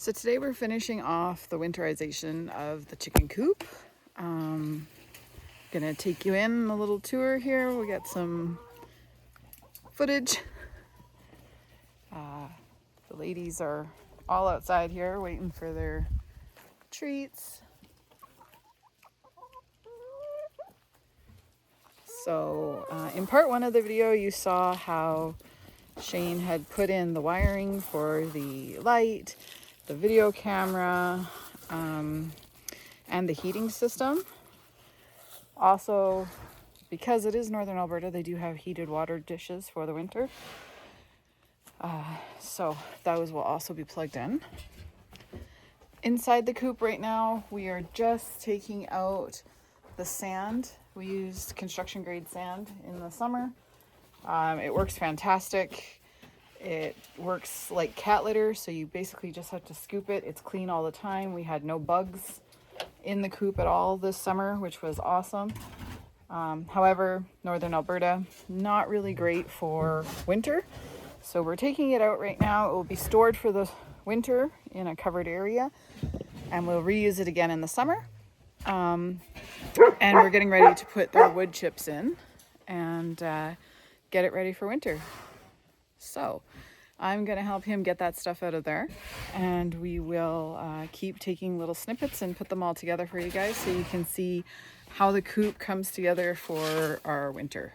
So today we're finishing off the winterization of the chicken coop. Gonna take you in a little tour here. We'll get some footage. The ladies are all outside here waiting for their treats. So in part one of the video you saw how Shane had put in the wiring for the light, the video camera, and the heating system. Also, because it is northern Alberta, they do have heated water dishes for the winter. So those will also be plugged in. Inside the coop right now, we are just taking out the sand. We used construction grade sand in the summer. It works fantastic. It works like cat litter, so you basically just have to scoop it. It's clean all the time. We had no bugs in the coop at all this summer, which was awesome. However, northern Alberta, not really great for winter. So we're taking it out right now. It will be stored for the winter in a covered area, and we'll reuse it again in the summer. And we're getting ready to put the wood chips in and get it ready for winter. So I'm going to help him get that stuff out of there, and we will keep taking little snippets and put them all together for you guys so you can see how the coop comes together for our winter.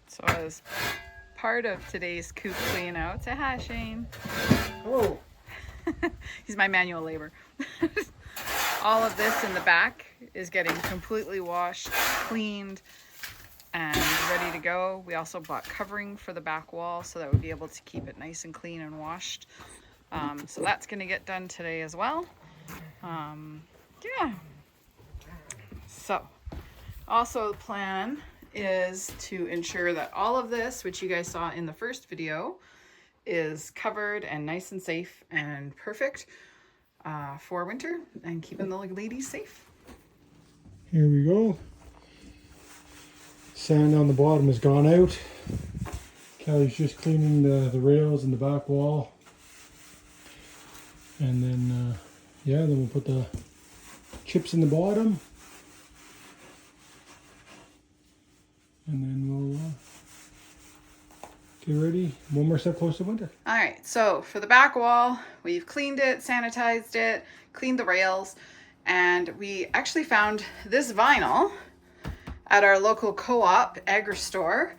So as part of today's coop clean out, say hi, Shane. Oh. He's my manual labor. All of this in the back is getting completely washed, cleaned, and ready to go. We also bought covering for the back wall so that we'd be able to keep it nice and clean and washed. So that's going to get done today as well. Yeah. So also the plan is to ensure that all of this, which you guys saw in the first video, is covered and nice and safe and perfect for winter and keeping the ladies safe. Here we go. Sand on the bottom has gone out. Kelly's just cleaning the rails and the back wall. And then, then we'll put the chips in the bottom. And then we'll get ready. One more step close to winter. All right, so for the back wall, we've cleaned it, sanitized it, cleaned the rails, and we actually found this vinyl at our local Co-op agri store.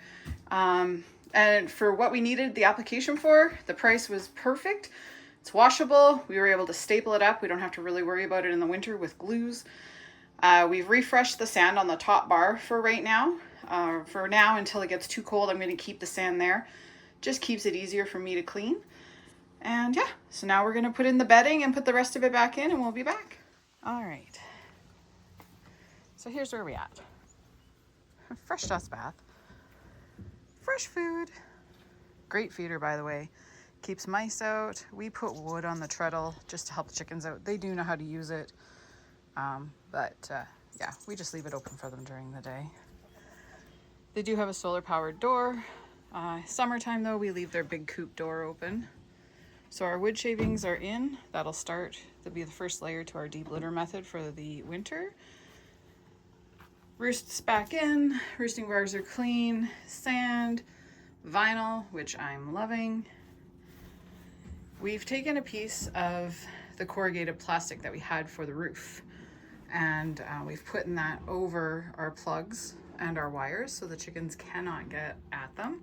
And for what we needed the application for, the price was perfect. It's washable. We were able to staple it up. We don't have to really worry about it in the winter with glues. We've refreshed the sand on the top bar for right now. For now, until it gets too cold, I'm going to keep the sand there. Just keeps it easier for me to clean. And yeah, so now we're going to put in the bedding and put the rest of it back in, and we'll be back. All right. So here's where we're at. Fresh dust bath. Fresh food. Great feeder, by the way. Keeps mice out. We put wood on the treadle just to help the chickens out. They do know how to use it. Yeah, we just leave it open for them during the day. They do have a solar powered door. Summertime though, we leave their big coop door open. So our wood shavings are in. That'll be the first layer to our deep litter method for the winter. Roosts back in. Roosting bars are clean. Sand, vinyl, which I'm loving. We've taken a piece of the corrugated plastic that we had for the roof, and we've put that over our plugs and our wires so the chickens cannot get at them.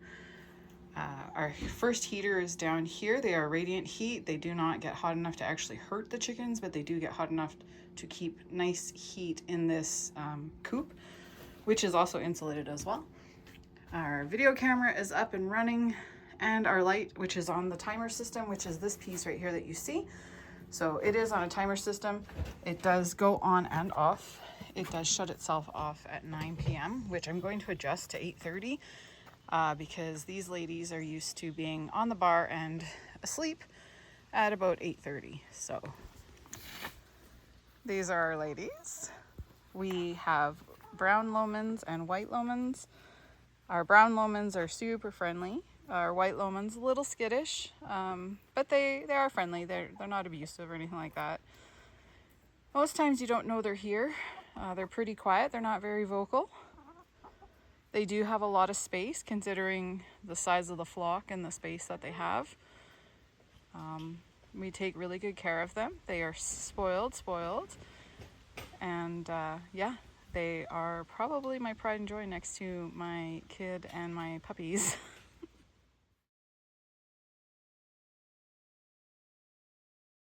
Our first heater is down here. They are radiant heat. They do not get hot enough to actually hurt the chickens, but they do get hot enough to keep nice heat in this coop, which is also insulated as well. Our video camera is up and running, and our light, which is on the timer system, which is this piece right here that you see. So it is on a timer system. It does go on and off. It does shut itself off at 9 p.m., which I'm going to adjust to 8:30. Because these ladies are used to being on the bar and asleep at about 8:30. So these are our ladies. We have brown Lomans and white Lomans. Our brown Lomans are super friendly. Our white Lomans a little skittish, but they are friendly. They're not abusive or anything like that. Most times you don't know they're here. They're pretty quiet. They're not very vocal. They do have a lot of space considering the size of the flock and the space that they have. We take really good care of them. They are spoiled. And yeah, they are probably my pride and joy next to my kid and my puppies.